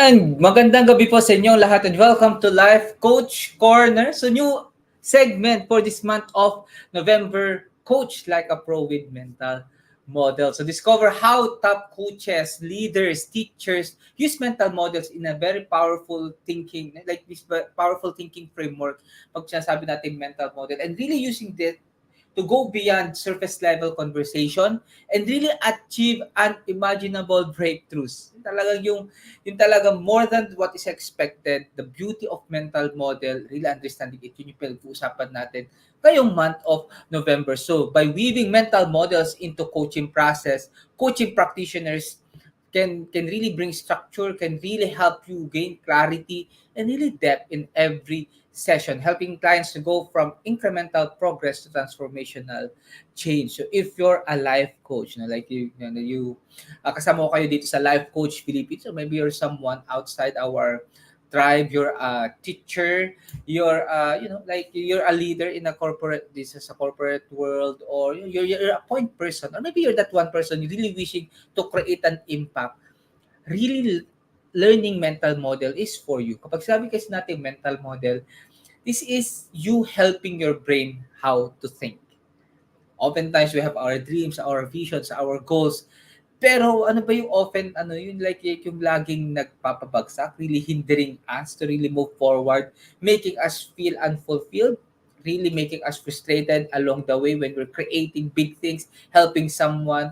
Ayan, magandang gabi po sa inyo lahat and welcome to Life Coach Corner. So new segment for this month of November, Coach Like a Pro with Mental Model. So discover how top coaches, leaders, teachers use mental models in a very powerful thinking, like this powerful thinking framework. Pag sinasabi natin mental model and really using this to go beyond surface level conversation and really achieve unimaginable breakthroughs. Yung talagang more than what is expected, the beauty of mental model, really understanding it, yun yung pinag-uusapan natin ngayong month of November. So, by weaving mental models into coaching process, coaching practitioners can really bring structure, can really help you gain clarity and really depth in every session, helping clients to go from incremental progress to transformational change. So if you're a life coach, like kasama ko kayo dito sa Life Coach Philippines, so maybe you're someone outside our tribe, you're a teacher, you're like you're a leader in a corporate, this is a corporate world, or you're a point person, or maybe you're that one person really wishing to create an impact. Really learning mental model is for you. Kapag sabi kasi natin mental model, this is you helping your brain how to think. Oftentimes we have our dreams, our visions, our goals. Pero ano ba yung often, yung like yung laging nagpapabagsak, really hindering us to really move forward, making us feel unfulfilled, really making us frustrated along the way when we're creating big things, helping someone,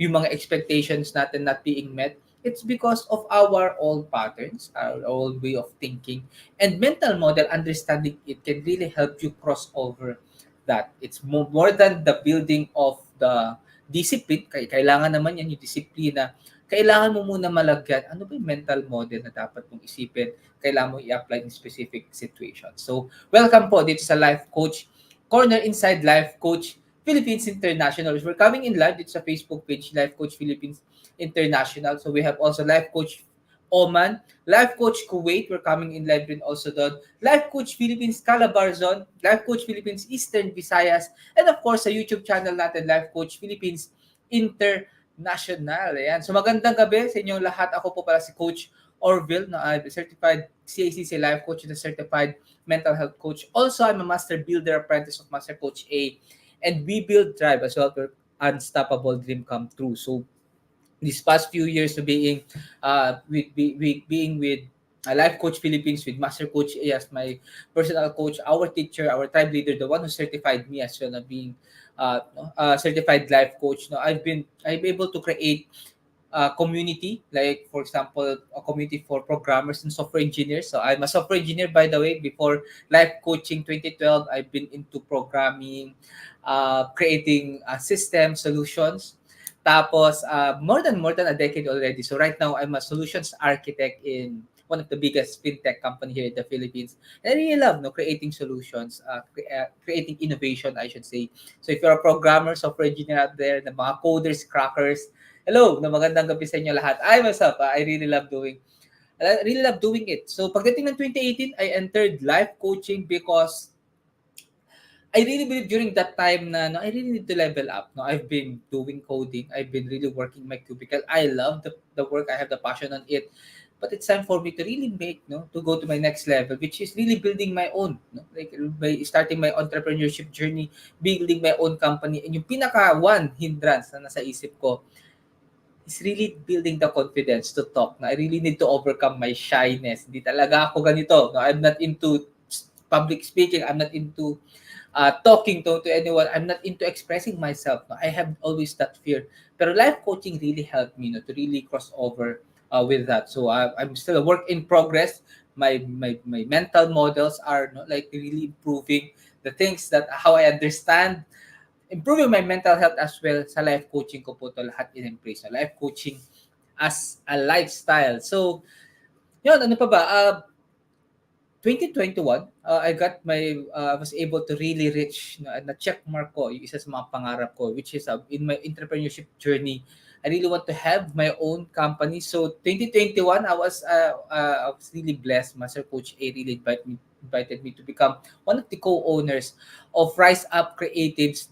yung mga expectations natin not being met. It's because of our old patterns, our old way of thinking. And mental model, understanding it can really help you cross over that. It's more than the building of the discipline. Kailangan naman yan, yung disiplina. Kailangan mo muna malagyan, ano ba yung mental model na dapat mong isipin, kailangan mo i-apply in specific situations. So, welcome po dito sa Life Coach Corner inside Life Coach Philippines International. We're coming in live dito sa Facebook page, Life Coach Philippines International. So we have also Life Coach Oman, Life Coach Kuwait, we're coming in live rin also doon. Life Coach Philippines Calabarzon, Life Coach Philippines Eastern Visayas, and of course sa YouTube channel natin, Life Coach Philippines International. Ayan. So magandang gabi sa inyong lahat. Ako po pala si Coach Orville, na certified CACC life coach and a certified mental health coach. Also, I'm a master builder apprentice of Master Coach A. And we build Drive as well for unstoppable dream come true. So these past few years to being being with Life Coach Philippines, with Master Coach A as my personal coach, our teacher, our tribe leader, the one who certified me as well na being certified life coach. No, I'm able to create community, like for example, a community for programmers and software engineers. So I'm a software engineer, by the way. Before Life Coaching 2012, I've been into programming, creating system solutions. Tapos, more than a decade already. So right now, I'm a solutions architect in one of the biggest fintech company here in the Philippines. And I really love creating solutions, creating innovation, I should say. So if you're a programmer, software engineer out there, the mga coders, crackers, hello, magandang gabi sa inyo lahat. I myself, I really love doing it. So pagdating ng 2018, I entered life coaching because I really believe during that time na I really need to level up. No, I've been doing coding. I've been really working my cubicle. I love the work. I have the passion on it. But it's time for me to really to go to my next level, which is really building my own, like by starting my entrepreneurship journey, building my own company. And yung pinaka one hindrance na nasa isip ko is really building the confidence to talk. Na I really need to overcome my shyness. Hindi talaga ako ganito. No, I'm not into public speaking. I'm not into talking to anyone. I'm not into expressing myself. No? I have always that fear. Pero life coaching really helped me to really cross over with that. So I'm still a work in progress. My mental models are like really improving the things that how I understand, improving my mental health as well. Sa life coaching ko po to lahat in-embrace. Sa life coaching as a lifestyle. So, yun, ano pa ba? 2021, I got was able to really reach na check mark ko yung isa sa mga pangarap ko, which is in my entrepreneurship journey. I really want to have my own company. So 2021, I was really blessed. Master Coach A really invited me to become one of the co-owners of Rise Up Creatives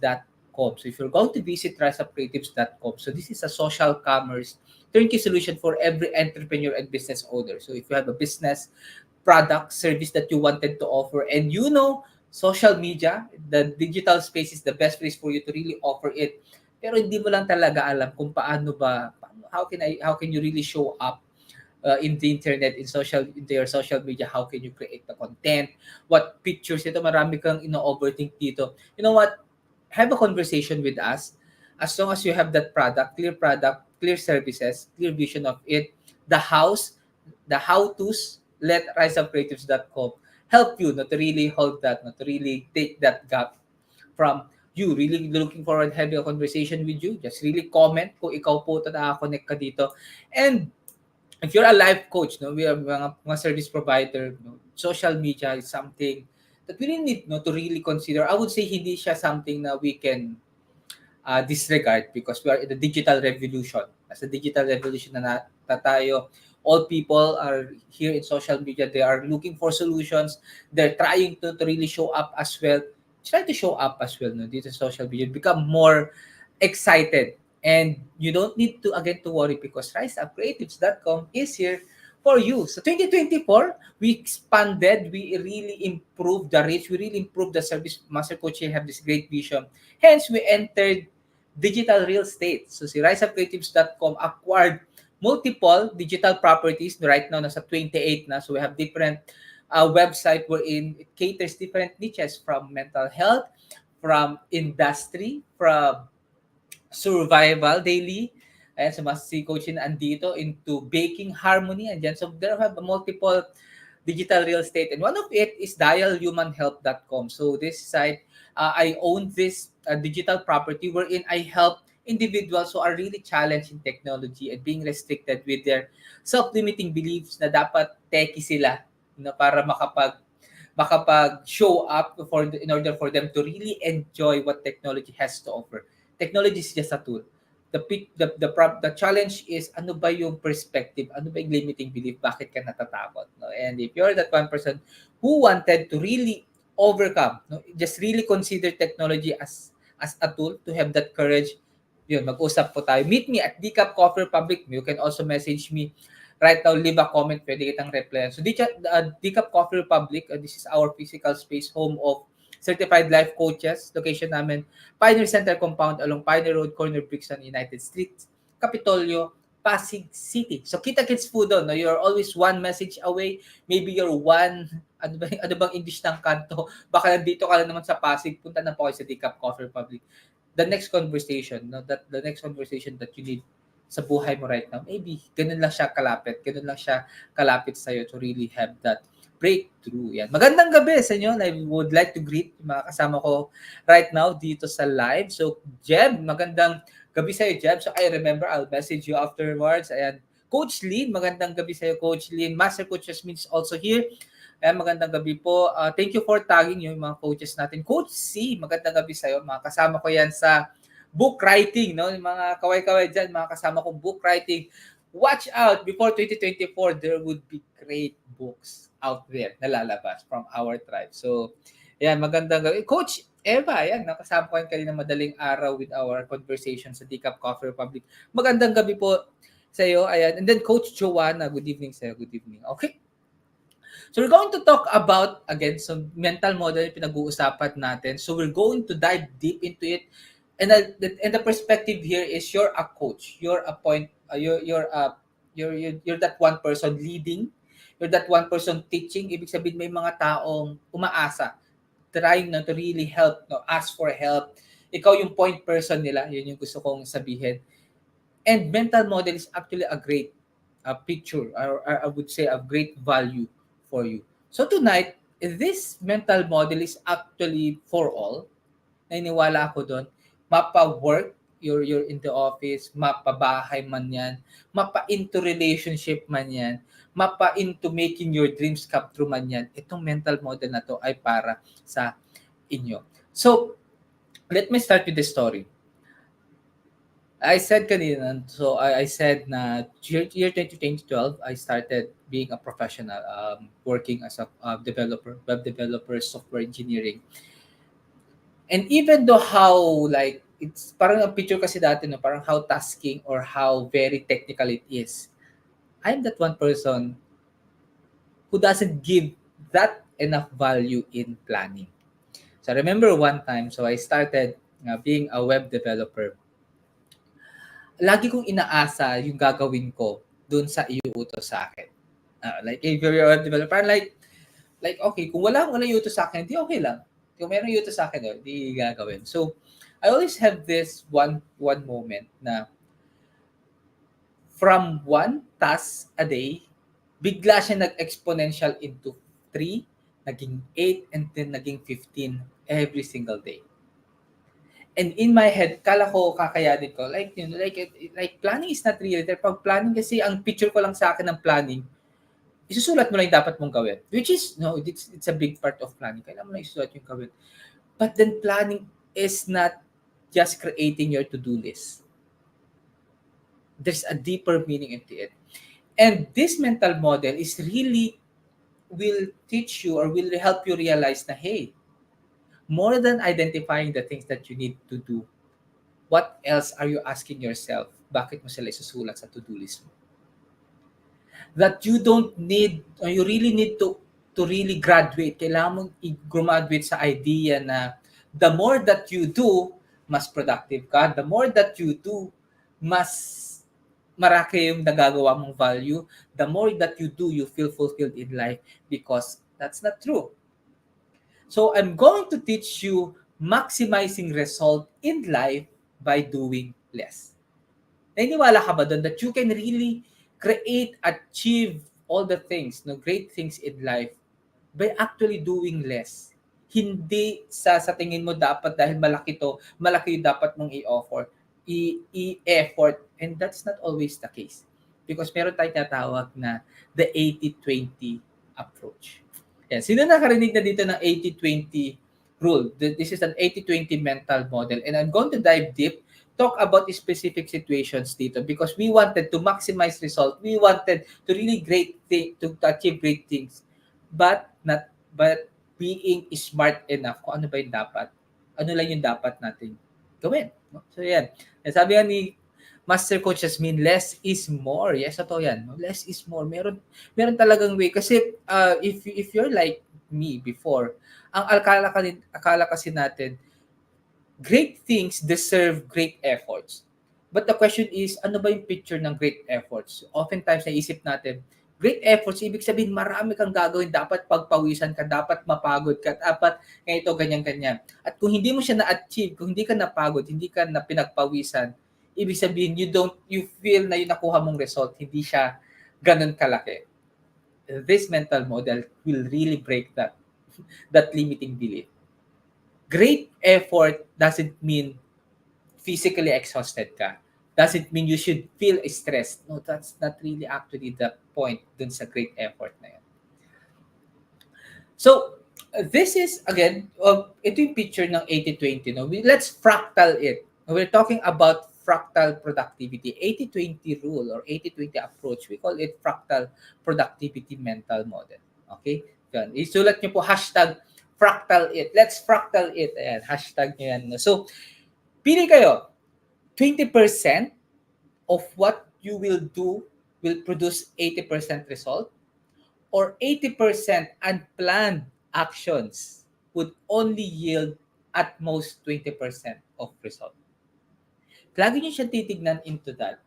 riseupcreatives.com. So if you're going to visit riseupcreatives.com, so this is a social commerce turnkey solution for every entrepreneur and business owner. So if you have a business, product, service that you wanted to offer, and you know social media, the digital space is the best place for you to really offer it. Pero hindi mo lang talaga alam kung how can you really show up in the internet, in your social media, how can you create the content, what pictures ito, marami kang ino-overthink dito. You know what? Have a conversation with us. As long as you have that product, clear services, clear vision of it, the how-tos, let riseupcreatives.com help you not to really hold that, not to really take that gap from you. Really looking forward having a conversation with you. Just really comment kung ikaw po ito nakakonect ka dito. And if you're a life coach, no, we have mga service provider, no, social media is something that we really need, no, to really consider. I would say hindi siya something na we can disregard because we are in the digital revolution. As a digital revolution na tayo, all people are here in social media. They are looking for solutions. They're trying to really show up as well. Try to show up as well, no, dito sa social media. Become more excited. And you don't need to, again, to worry because riseupcreatives.com is here for you. So 2024, we expanded, we really improved the reach, we really improved the service. Master Coach here have this great vision. Hence, we entered digital real estate. So si riseupcreatives.com acquired multiple digital properties. Right now, nasa 28 na. So we have different website wherein it caters different niches from mental health, from industry, from survival daily. Ayan, so mas si coaching andito into baking harmony. And then, so there have multiple digital real estate. And one of it is dialhumanhealth.com. So this site, I own this digital property wherein I help individuals who are really challenged in technology and being restricted with their self-limiting beliefs na dapat techie sila na para makapag-show up in order for them to really enjoy what technology has to offer. Technology is just a tool. The challenge is ano ba yung perspective, ano ba yung limiting belief, bakit ka natatakot, no? And if you're that one person who wanted to really overcome, no, just really consider technology as a tool to have that courage, yun, mag-usap po tayo. Meet me at Decaf Coffee Republic. You can also message me right now, leave a comment, pwede kitang reply. So Decaf Coffee Republic, this is our physical space, home of certified life coaches. Location namin, Pioneer Center Compound along Pioneer Road, corner Brixton, United Street, Capitolio, Pasig City. So kita-kits po doon. No? You're always one message away. Maybe you're ano bang English ng kanto? Baka nandito ka lang naman sa Pasig, punta na po kayo sa Decaf Coffee Republic. The next conversation, no, the next conversation that you need sa buhay mo right now, maybe ganun lang siya kalapit sa iyo to really have that breakthrough. Yan. Magandang gabi sa inyo. I would like to greet yung mga kasama ko right now dito sa live. So, Jeb, magandang gabi sa iyo, Jeb. So, I remember, I'll message you afterwards. Ayan. Coach Lynn, magandang gabi sa iyo, Coach Lynn. Master Coach Jasmine is also here. Ayan, magandang gabi po. Thank you for tagging yung mga coaches natin. Coach C, magandang gabi sa iyo. Mga kasama ko yan sa book writing, no? Yung mga kaway-kaway dyan, mga kasama kong book writing. Watch out, before 2024, there would be great books out there na lalabas from our tribe. So, ayan, magandang gabi. Coach Eva, ayan, nakasama ko yan kanina madaling araw with our conversation sa Decaf Coffee Republic. Magandang gabi po sa iyo. Ayan. And then Coach Joanna, good evening sa iyo. Good evening. Okay. So we're going to talk about, again, some mental model yung pinag-uusapan natin. So we're going to dive deep into it. And the perspective here is you're a coach. You're a point, you're that one person leading. You're that one person teaching. Ibig sabihin may mga taong umaasa, trying na to really help, no, ask for help. Ikaw yung point person nila. Yun yung gusto kong sabihin. And mental model is actually a great picture, or I would say a great value for you. So tonight, this mental model is actually for all. Naniniwala ako doon. Mapa-work, you're in the office, mapa-bahay man yan, mapa-into relationship man yan, mapa-into making your dreams come true man yan. Itong mental model na to ay para sa inyo. So, let me start with the story. I said kanina, so I said na year 2012, I started being a professional, working as a web developer, software engineering. And even though how like it's parang ang picture kasi dati, no, parang how tasking or how very technical it is. I'm that one person who doesn't give that enough value in planning. So I remember one time, so I started being a web developer. Lagi kong inaasa yung gagawin ko dun sa iuutos sa akin. Like if you're a web developer, like okay, kung wala iutos sa akin, di okay lang. Kung meron iutos sa akin, di gagawin. So I always have this one moment na from one task a day, bigla siya nag-exponential into 3, naging 8, and then naging 15 every single day. And in my head, kala ko kakayanin ko. Like, like planning is not really there. Pag planning kasi, ang picture ko lang sa akin ng planning, isusulat mo lang yung dapat mong gawin. Which is, no, it's a big part of planning. Kailangan mo lang isusulat yung gawin. But then planning is not just creating your to-do list. There's a deeper meaning into it. And this mental model is really will teach you or will help you realize na, hey, more than identifying the things that you need to do, what else are you asking yourself? Bakit mo sila isusulat sa to-do list mo? That you don't need, or you really need to really graduate. Kailangan mong i-graduate sa idea na the more that you do, mas productive ka. The more that you do, mas maraki yung nagagawa mong value. The more that you do, you feel fulfilled in life, because that's not true. So I'm going to teach you maximizing result in life by doing less. Naniniwala ka ba doon that you can really create, achieve all the things, no, great things in life by actually doing less? Hindi sa tingin mo dapat dahil malaki yung dapat mong i-offer, i-effort, and that's not always the case. Because meron tayong tinatawag na the 80-20 approach. Yan. Sino nakarinig na dito ng 80-20 rule? This is an 80-20 mental model, and I'm going to dive deep, talk about specific situations dito because we wanted to maximize result. We wanted to really to achieve great things, but being smart enough kung ano ba yung dapat. Ano lang yung dapat natin gawin. No? So yan. Sabi nga ni Master Coach Jasmine, less is more. Yes, totoo yan. Less is more. Meron talagang way. Kasi if you're like me before, ang akala kasi natin, great things deserve great efforts. But the question is, ano ba yung picture ng great efforts? Oftentimes, naisip natin, great efforts, ibig sabihin, marami kang gagawin, dapat pagpawisan ka, dapat mapagod ka, dapat ganito, ganyan-ganyan. At kung hindi mo siya na-achieve, kung hindi ka napagod, hindi ka na pinagpawisan, ibig sabihin, you feel na yung nakuha mong result, hindi siya ganun kalaki. This mental model will really break that limiting belief. Great effort doesn't mean physically exhausted ka. Doesn't mean you should feel stressed. No, that's not really actually the point dun sa great effort na yan. So, this is, again, ito yung picture ng 80-20. No? Let's fractal it. We're talking about fractal productivity. 80-20 rule or 80-20 approach. We call it fractal productivity mental model. Okay? Yan. Isulat nyo po, hashtag fractal it. Let's fractal it. Ayan, hashtag nyo yan. So, pili kayo. 20% of what you will do will produce 80% result, or 80% unplanned actions would only yield at most 20% of result. Lagi nyo siya titignan into that.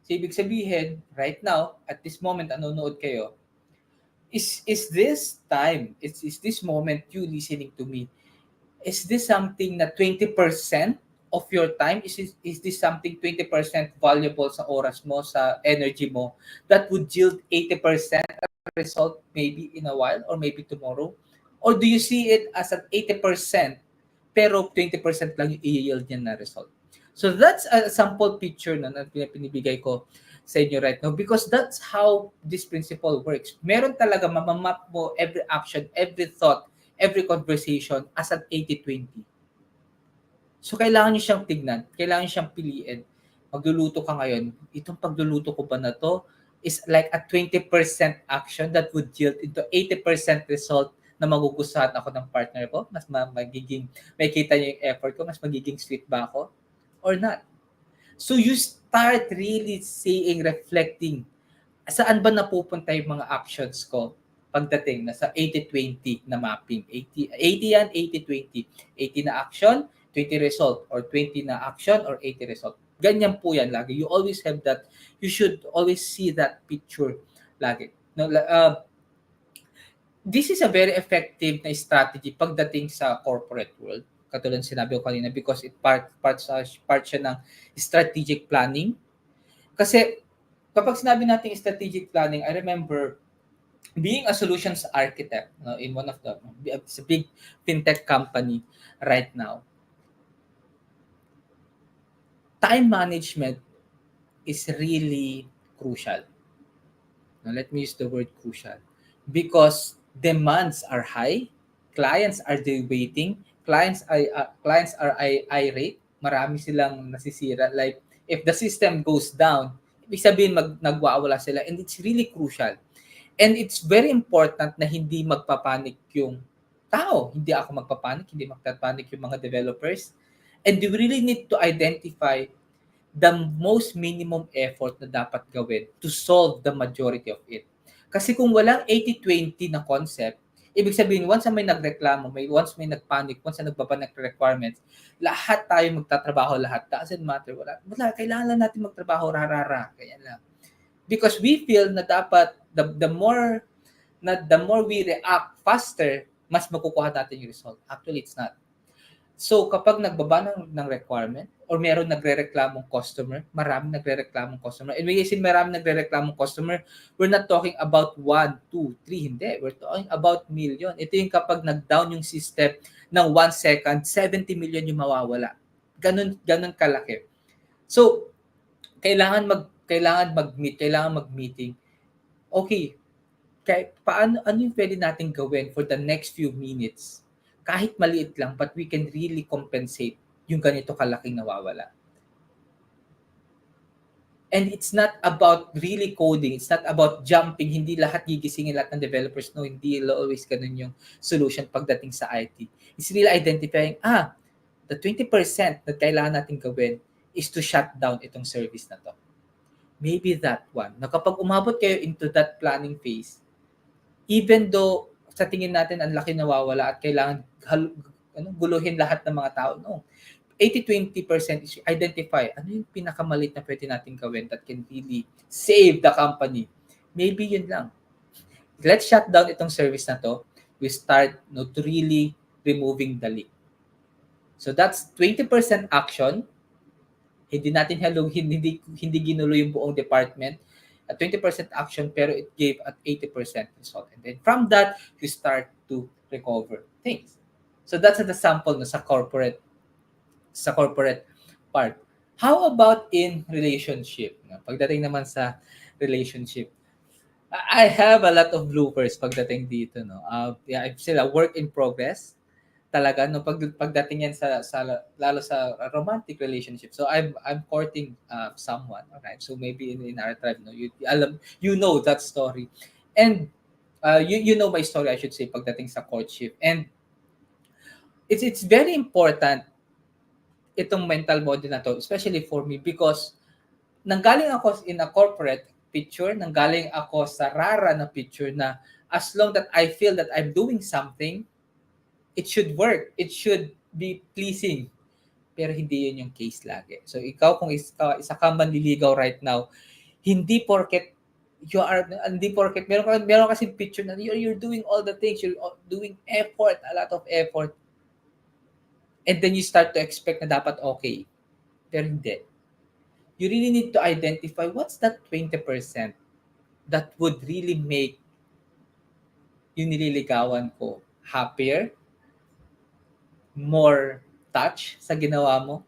So, ibig sabihin, right now, at this moment, nanonood kayo, is this time, is this moment you listening to me, is this something na 20% of your time? Is this something 20% valuable sa oras mo, sa energy mo, that would yield 80% result maybe in a while or maybe tomorrow? Or do you see it as an 80% pero 20% lang yung i-yield niya na result? So that's a sample picture na pinibigay ko sa inyo right now, because that's how this principle works. Meron talaga mamamap mo every action, every thought, every conversation as an 80-20. So, kailangan nyo siyang tignan. Kailangan nyo siyang piliin. Magluluto ka ngayon. Itong pagluluto ko ba na to is like a 20% action that would yield into 80% result na magugustuhan ako ng partner ko. Mas magiging, may kita niyo yung effort ko, mas magiging sweet ba ako? or not? So you start really seeing, reflecting, saan ba napupunta yung mga actions ko pagdating na sa 80-20 na mapping. 80 yan, 80-20. 80 na action, 20 result, or 20 na action or 80 result. Ganyan po yan lagi. You always have that. You should always see that picture lagi. No, this is a very effective na strategy pagdating sa corporate world. Katulad ng sinabi ko kanina, because it part siya ng strategic planning. Kasi kapag sinabi natin strategic planning, I remember being a solutions architect, in one of the, it's a big fintech company right now. Time management is really crucial. Now, let me use the word crucial. Because demands are high, clients are waiting, clients are irate, marami silang nasisira. Like, if the system goes down, ibig sabihin nagwawala sila, and it's really crucial. And it's very important na hindi magpapanik yung tao. Hindi ako magpapanik, hindi magpapanik yung mga developers. And you really need to identify the most minimum effort na dapat gawin to solve the majority of it. Kasi kung walang 80-20 na concept, ibig sabihin, once may nagreklamo, once may nagpanic, once na nagbaba ng requirements, lahat tayo magtatrabaho, lahat. Doesn't matter. Wala, kailangan lang natin magtrabaho, rarara. Kaya lang. Because we feel na dapat, the more we react faster, mas makukuha natin yung result. Actually, it's not. So, kapag nagbaba ng requirement or meron nagrereklamong customer, maraming nagrereklamong customer. And when you say maraming nagrereklamong customer, we're not talking about 1, 2, 3, hindi. We're talking about million. Ito yung kapag nag-down yung system ng 1 second, 70 million yung mawawala. Ganun kalaki. So, kailangan mag-meet, kailangan mag-meeting. Okay, ano yung pwede natin gawin for the next few minutes? Kahit maliit lang, but we can really compensate yung ganito kalaking nawawala. And it's not about really coding. It's not about jumping. Hindi lahat gigisingin lahat ng developers. No, hindi always ganun yung solution pagdating sa IT. It's really identifying, the 20% na kailangan natin gawin is to shut down itong service na to. Maybe that one. Na kapag umabot kayo into that planning phase, even though sa tingin natin ang laki nawawala at kailangan guluhin lahat ng mga tao, no. 80-20% is identify ano yung pinakamalit na pwede natin gawin that can really save the company. Maybe yun lang. Let's shut down itong service na to. We start to really removing the leak. So that's 20% action. Hindi natin hindi ginulo yung buong department. At 20% action pero it gave at 80% result. And then from that, you start to recover things. So that's the sample sa corporate part. How about in relationship? Pagdating naman sa relationship, I have a lot of bloopers pagdating dito, no. I'm still a work in progress. Talaga no pagdating yan sa lalo sa romantic relationship. So I'm courting someone, alright? So maybe in our tribe, no, you know that story. And you know my story, I should say, pagdating sa courtship. And it's very important itong mental model na to, especially for me, because nanggaling ako in a corporate picture, nanggaling ako sa rara na picture na as long that I feel that I'm doing something, it should work. It should be pleasing. Pero hindi yun yung case lagi. So ikaw, kung isa ka manliligaw right now, hindi porket meron kasi picture na you're doing all the things, you're doing effort, a lot of effort. And then you start to expect na dapat okay. Pero hindi. You really need to identify what's that 20% that would really make yung nililigawan ko happier, more touch sa ginawa mo,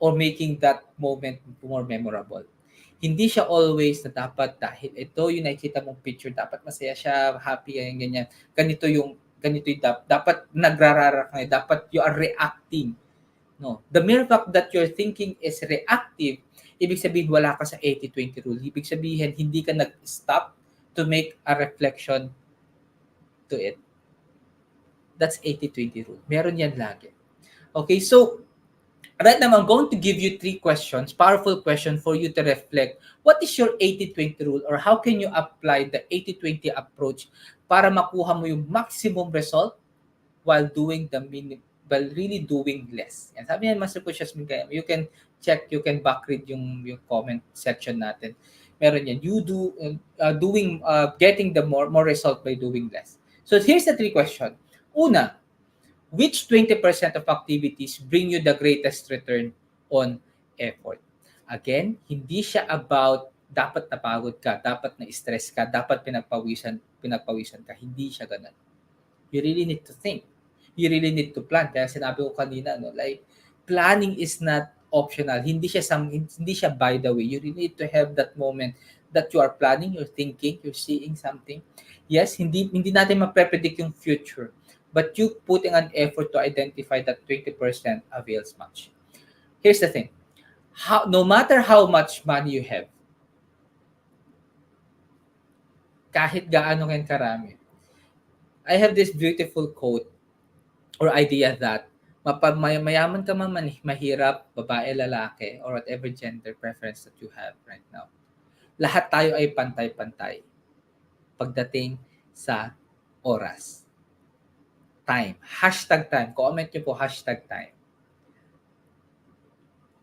or making that moment more memorable. Hindi siya always na dapat dahil ito yung nakikita mong picture, dapat masaya siya, happy, ganyan. Ganito yung dapat nagrarara ka, dapat you are reacting. No, the mere fact that your thinking is reactive, ibig sabihin wala ka sa 80-20 rule. Ibig sabihin hindi ka nag-stop to make a reflection to it. That's 80-20 rule. Meron yan lagi. Okay, so Right now, I'm going to give you three questions, powerful question for you to reflect. What is your 80-20 rule or how can you apply the 80-20 approach para makuha mo yung maximum result while doing the while really doing less. Yan. Sabi niya, Master Coach Yasmin, kaya you can check, you can backread yung comment section natin. Meron yan. You do, getting the more result by doing less. So here's the three question. Una, which 20% of activities bring you the greatest return on effort? Again, hindi siya about dapat napagod ka, dapat na-stress ka, dapat pinagpawisan ka. Hindi siya ganun. You really need to think. You really need to plan. Kaya sinabi ko kanina, no, like, planning is not optional. Hindi siya by the way. You really need to have that moment that you are planning, you're thinking, you're seeing something. Yes, hindi natin ma-predict yung future. But you putting an effort to identify that 20% avails much. Here's the thing. No matter how much money you have, kahit gaano kayo karami, I have this beautiful quote or idea that mayaman ka man, mahirap, babae, lalaki, or whatever gender preference that you have right now. Lahat tayo ay pantay-pantay pagdating sa oras. Time. Hashtag time. Comment nyo po, hashtag time.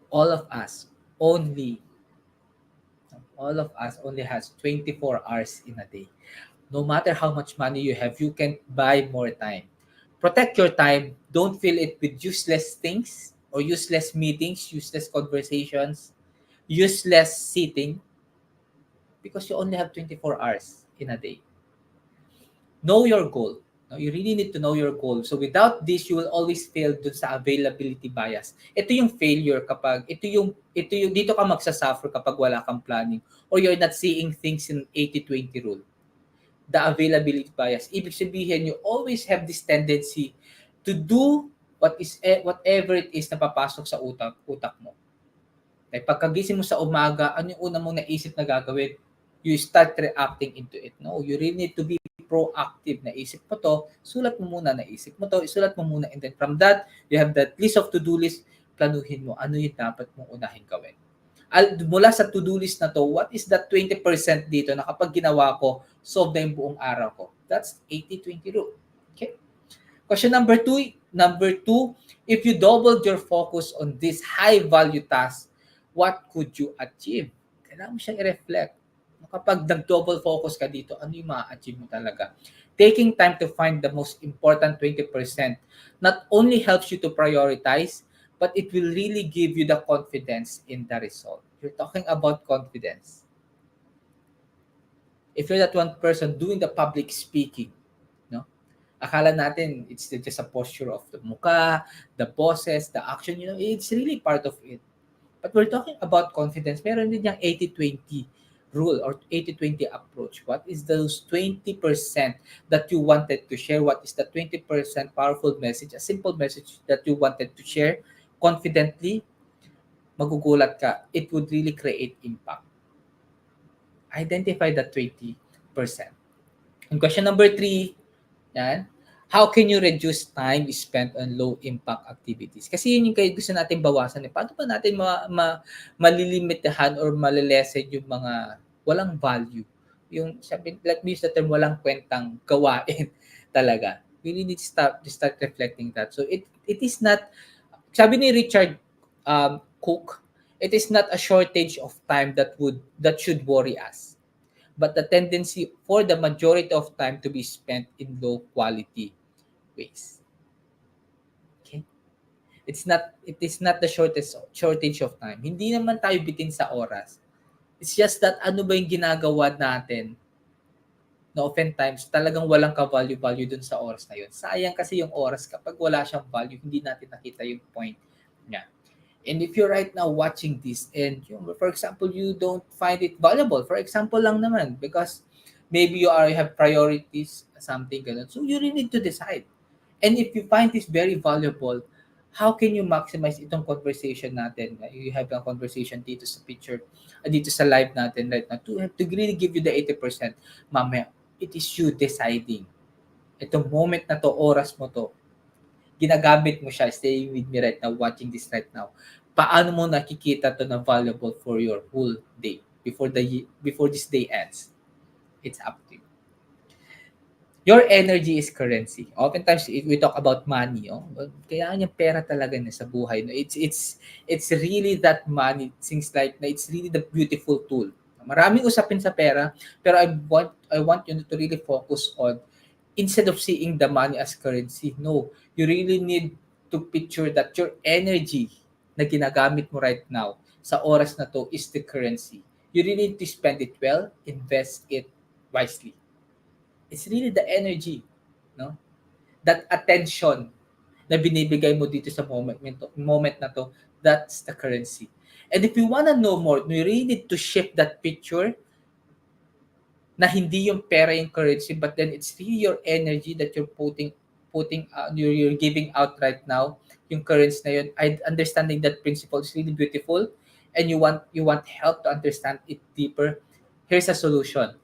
All of us only has 24 hours in a day. No matter how much money you have, you can buy more time. Protect your time. Don't fill it with useless things or useless meetings, useless conversations, useless sitting because you only have 24 hours in a day. Know your goal. No, you really need to know your goal. So without this, you will always fail dun sa availability bias. Ito yung failure kapag, dito ka magsasuffer kapag wala kang planning or you're not seeing things in 80-20 rule. The availability bias. Ibig sabihin, you always have this tendency to do whatever it is na papasok sa utak mo. Like pagkagising mo sa umaga, ano yung una mong naisip na gagawin? You start reacting into it. No, you really need to be proactive. Naisip mo to, sulat mo muna, naisip mo to, isulat mo muna. And then from that, you have that list of to-do list, planuhin mo, ano yung dapat mong unahin gawin. Mula sa to-do list na to, what is that 20% dito na kapag ginawa ko, solve na yung buong araw ko? That's 80-20 rule. Okay? Question number two, if you doubled your focus on this high-value task, what could you achieve? Kailangan mo siyang i-reflect. Kapag nag-double focus ka dito, ano yung ma-achieve mo talaga? Taking time to find the most important 20% not only helps you to prioritize, but it will really give you the confidence in the result. You're talking about confidence. If you're that one person doing the public speaking, no? Akala natin it's just a posture of the mukha, the poses, the action, it's really part of it. But we're talking about confidence. Meron din yung 80-20 rule or 80-20 approach. What is those 20% that you wanted to share? What is the 20% powerful message, a simple message that you wanted to share confidently? Magugulat ka. It would really create impact. Identify the 20%. And question number 3, yan, how can you reduce time spent on low-impact activities? Kasi yun yung gusto natin bawasan. Paano ba natin malilimitahan or malilesen yung mga walang value? Yung, sabi, like we use the term, walang kwentang gawain talaga. We really need to start reflecting that. So it is not, sabi ni Richard Cook, it is not a shortage of time that should worry us, but the tendency for the majority of time to be spent in low quality ways. Okay? It is not the shortage of time. Hindi naman tayo bitin sa oras. It's just that ano ba yung ginagawa natin na oftentimes talagang walang ka-value dun sa oras na yun. Sayang kasi yung oras kapag wala siyang value, hindi natin nakita yung point niya. And if you're right now watching this and for example, you don't find it valuable, for example lang naman, because maybe you have priorities, something ganun. So you really need to decide. And if you find this very valuable, how can you maximize itong conversation natin? You have a conversation dito sa picture, dito sa live natin right now to really give you the 80%. Mamaya, it is you deciding. Itong moment na to, oras mo to, ginagamit mo siya, staying with me right now, watching this right now, paano mo nakikita to na valuable for your whole day before this day ends? It's up to you. Your energy is currency. Oftentimes if we talk about money, kailangan yung pera talaga na sa buhay. No? It's really that money. Things like na it's really the beautiful tool. Maraming usapin sa pera, pero I want you to really focus on, instead of seeing the money as currency, no, you really need to picture that your energy na ginagamit mo right now sa oras na to is the currency. You really need to spend it well, invest it wisely. It's really the energy, no? That attention na binibigay mo dito sa moment na to, that's the currency. And if you wanna know more, you really need to shift that picture na hindi yung pera yung currency, but then it's really your energy that you're you're giving out right now, yung currency na yun. Understanding that principle is really beautiful, and you want help to understand it deeper. Here's a solution.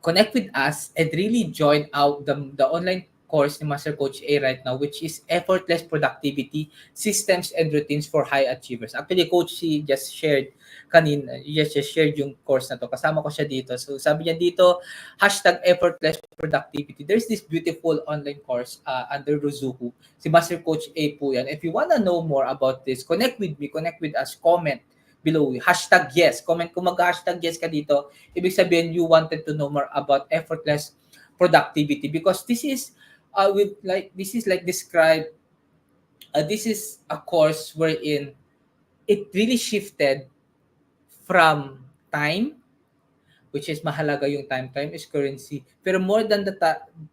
Connect with us and really join out the online course ni Master Coach A right now, which is Effortless Productivity, Systems and Routines for High Achievers. Actually, Coach C just shared yung course na to. Kasama ko siya dito. So sabi niya dito, #Effortless Productivity. There's this beautiful online course under Ruzuku. Si Master Coach A po yan. If you wanna know more about this, connect with me, connect with us, comment below. #yes. Comment kung mag-#yes ka dito. Ibig sabihin, you wanted to know more about effortless productivity, because this is this is a course wherein it really shifted from time, which is mahalaga yung time. Time is currency. Pero more than the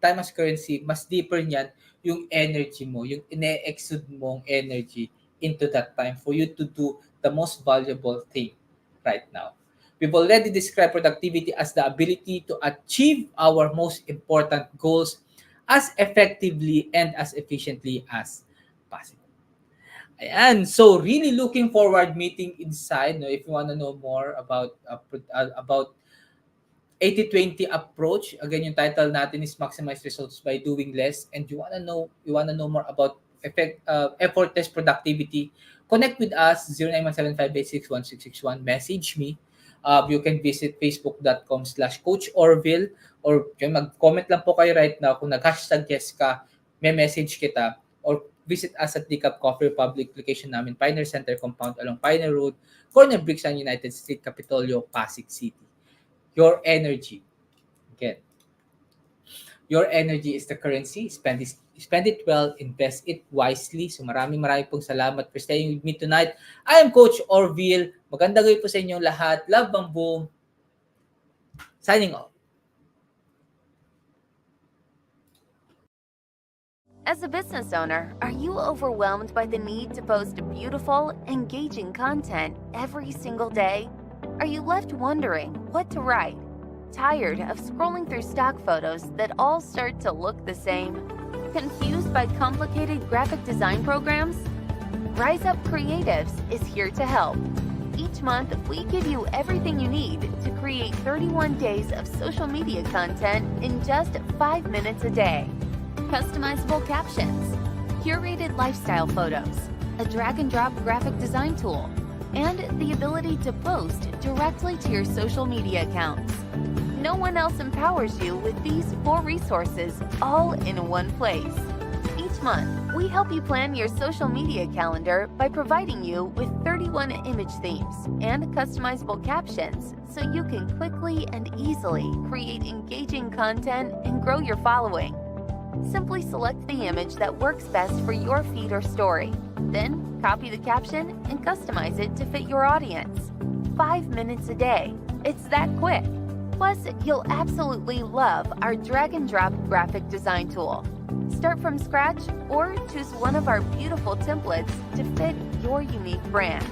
time as currency, mas deeper niyan yung energy mo, yung ine-exude mong energy into that time for you to do the most valuable thing right now. We've already described productivity as the ability to achieve our most important goals as effectively and as efficiently as possible. Ayan. So, really looking forward meeting inside. No, if you want to know more about 80-20 approach. Again, yung title natin is Maximize Results by Doing Less. And you wanna know more about effortless productivity, connect with us, 0917-586-1661. Message me. You can visit facebook.com/Coach Orville, or mag-comment lang po kayo right now. Kung nag-#yes ka, may message kita, or visit us at Decaf Coffee Republic, location namin, Pioneer Center Compound along Pioneer Road, corner Brixton, United States, Capitolio, Pasig City. Your energy. Again, your energy is the currency. Spend it well, invest it wisely. So maraming pong salamat for staying with me tonight. I am Coach Orville. Magandang gabi po sa inyong lahat. Love, bang boom. Signing off. As a business owner, are you overwhelmed by the need to post beautiful, engaging content every single day? Are you left wondering what to write? Tired of scrolling through stock photos that all start to look the same? Confused by complicated graphic design programs? Rise Up Creatives is here to help. Each month, we give you everything you need to create 31 days of social media content in just 5 minutes a day. Customizable captions, curated lifestyle photos, a drag-and-drop graphic design tool, and the ability to post directly to your social media accounts. No one else empowers you with these 4 resources all in one place. Each month, we help you plan your social media calendar by providing you with 31 image themes and customizable captions so you can quickly and easily create engaging content and grow your following. Simply select the image that works best for your feed or story. Then, copy the caption and customize it to fit your audience. 5 minutes a day. It's that quick. Plus, you'll absolutely love our drag-and-drop graphic design tool. Start from scratch or choose one of our beautiful templates to fit your unique brand.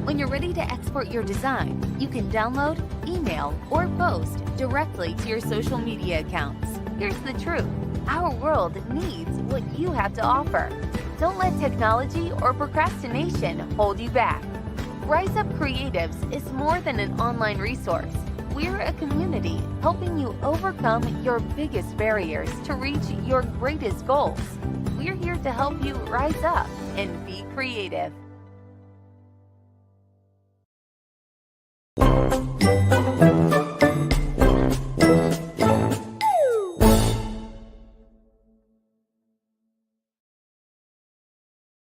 When you're ready to export your design, you can download, email, or post directly to your social media accounts. Here's the truth. Our world needs what you have to offer. Don't let technology or procrastination hold you back. Rise Up Creatives is more than an online resource. We're a community helping you overcome your biggest barriers to reach your greatest goals. We're to help you rise up and be creative.